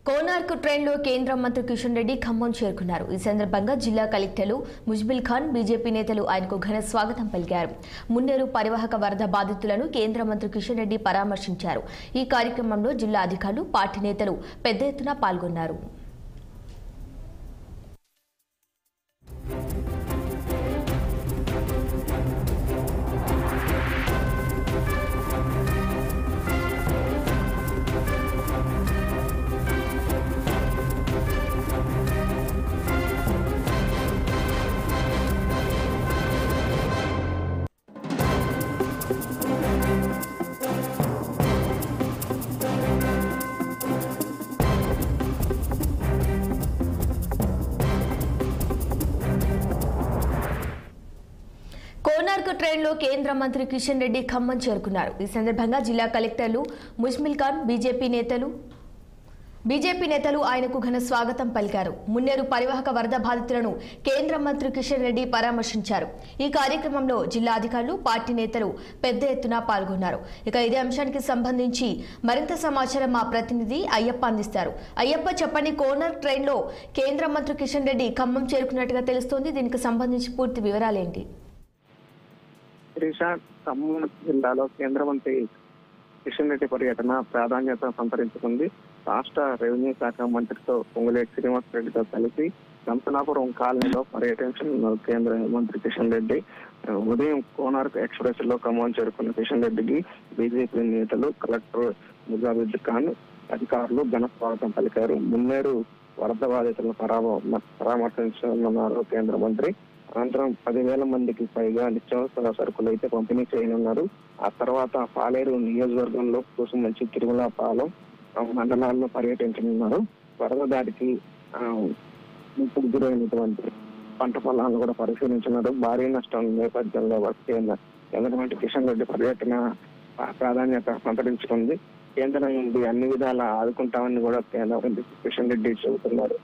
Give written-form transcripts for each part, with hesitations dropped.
కోనార్క్ ట్రైన్లో కేంద్ర మంత్రి కిషన్ రెడ్డి ఖమ్మం చేరుకున్నారు. ఈ సందర్భంగా జిల్లా కలెక్టర్లు ముజ్బిల్ ఖాన్, బీజేపీ నేతలు ఆయనకు ఘన స్వాగతం పలికారు. మున్నేరు పరివాహక వరద బాధితులను కేంద్ర మంత్రి కిషన్ రెడ్డి పరామర్శించారు. ఈ కార్యక్రమంలో జిల్లా అధికారులు, పార్టీ నేతలు పెద్ద ఎత్తున పాల్గొన్నారు. కోనార్క్ ట్రైన్లో కేంద్ర మంత్రి కిషన్ రెడ్డి ఖమ్మం చేరుకున్నారు. ఈ సందర్భంగా జిల్లా కలెక్టర్లు ముజ్మిల్ ఖాన్, బీజేపీ నేతలు ఆయనకు ఘన స్వాగతం పలికారు. మున్నేరు పరివాహక వరద బాధితులను కేంద్ర మంత్రి కిషన్ రెడ్డి పరామర్శించారు. ఈ కార్యక్రమంలో జిల్లా అధికారులు, పార్టీ నేతలు పెద్ద ఎత్తున పాల్గొన్నారు. ఇక ఇదే అంశానికి సంబంధించి మరింత సమాచారం మా ప్రతినిధి అయ్యప్ప అందిస్తారు. అయ్యప్ప, చెప్పండి, కోనార్క్ ట్రైన్లో కేంద్ర మంత్రి కిషన్ రెడ్డి ఖమ్మం చేరుకున్నట్టుగా తెలుస్తోంది. దీనికి సంబంధించి పూర్తి వివరాలేంటి? ఖమ్మం జిల్లాలో కేంద్ర మంత్రి కిషన్ రెడ్డి పర్యటన ప్రాధాన్యత సంతరించుకుంది. రాష్ట్ర రెవెన్యూ శాఖ మంత్రితో పొంగులేటి శ్రీనివాస్ రెడ్డితో కలిసి దంపనాపురం కాలనీలో పర్యటించిన కేంద్ర మంత్రి కిషన్ రెడ్డి ఉదయం కోనార్క్ ఎక్స్ప్రెస్ లో ఖమ్మం చేరుకున్న కిషన్ రెడ్డికి బీజేపీ నేతలు, కలెక్టర్ ముజాబిద్ ఖాన్, అధికారులు ఘన స్వాగతం పలికారు. మున్నేరు వరద బాధితులను పరామర్శించనున్నారు కేంద్ర మంత్రి. అనంతరం 10,000 మందికి పైగా నిత్యావసర సరుకులు అయితే పంపిణీ చేయనున్నారు. ఆ తర్వాత పాలేరు నియోజకవర్గంలో కూసుమంచి, తిరుమలపాలెం మండలాల్లో పర్యటించనున్నారు. వరద దాడికి ముప్పుకు గురైనటువంటి పంట పొలాలను కూడా పరిశీలించున్నారు. భారీ నష్టం నేపథ్యంలో కేంద్ర కిషన్ రెడ్డి పర్యటన ప్రాధాన్యత సంతరించుకుంది. కేంద్రం నుండి అన్ని విధాలా ఆదుకుంటామని కూడా కేంద్ర మంత్రి కిషన్ రెడ్డి చెబుతున్నారు.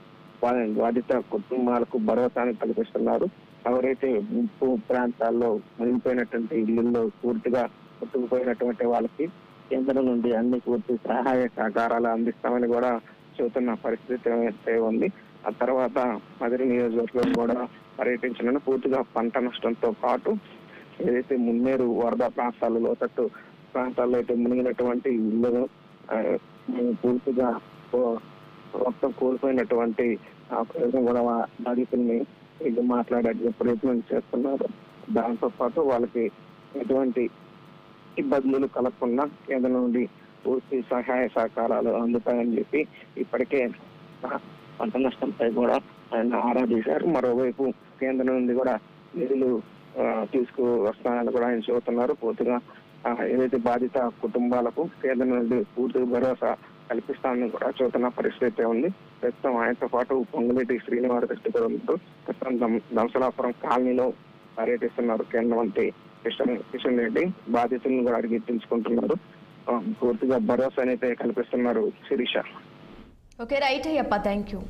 బాధిత కుటుంబాలకు భరోసాని కల్పిస్తున్నారు. ఎవరైతే ముప్పు ప్రాంతాల్లో మునిగిపోయినటువంటి ఇళ్లలో పూర్తిగా కొట్టుకుపోయినటువంటి వాళ్ళకి కేంద్రం నుండి అన్ని పూర్తి సహాయ సహకారాలు అందిస్తామని కూడా చెబుతున్న పరిస్థితి అయితే ఉంది. ఆ తర్వాత మదిరి నియోజకవర్గం కూడా పర్యటించిన పూర్తిగా పంట నష్టంతో పాటు ఏదైతే మున్నేరు వరద ప్రాంతాలు, లోతట్టు ప్రాంతాల్లో అయితే మునిగినటువంటి ఇళ్లను పూర్తిగా మొత్తం కోల్పోయినటువంటి కూడా బాధితుల్ని మాట్లాడే ప్రయత్నం చేస్తున్నారు. దాంతో పాటు వాళ్ళకి ఎటువంటి ఇబ్బందులు కలగకుండా కేంద్రం నుండి పూర్తి సహాయ సహకారాలు అందుతాయని చెప్పి ఇప్పటికే పంట నష్టంపై కూడా ఆయన ఆరా తీశారు. మరోవైపు కేంద్రం నుండి కూడా నిధులు తీసుకువస్తానని కూడా ఆయన చెబుతున్నారు. పూర్తిగా ఏదైతే బాధిత కుటుంబాలకు కేంద్రం నుండి పూర్తి భరోసా కల్పిస్తానని కూడా చూస్తున్న పరిస్థితి ఉంది. ప్రస్తుతం ఆయనతో పాటు పొంగులేటి శ్రీనివాస్ రెడ్డి ప్రస్తుతం దంసలాపురం కాలనీలో పర్యటిస్తున్నారు కేంద్ర మంత్రి కిషన్ రెడ్డి. బాధితులను కూడా అడిగి తెలుసుకుంటున్నారు. పూర్తిగా భరోసా అయితే కల్పిస్తున్నారు. Shirisha. Okay, right Ayyappa, thank you.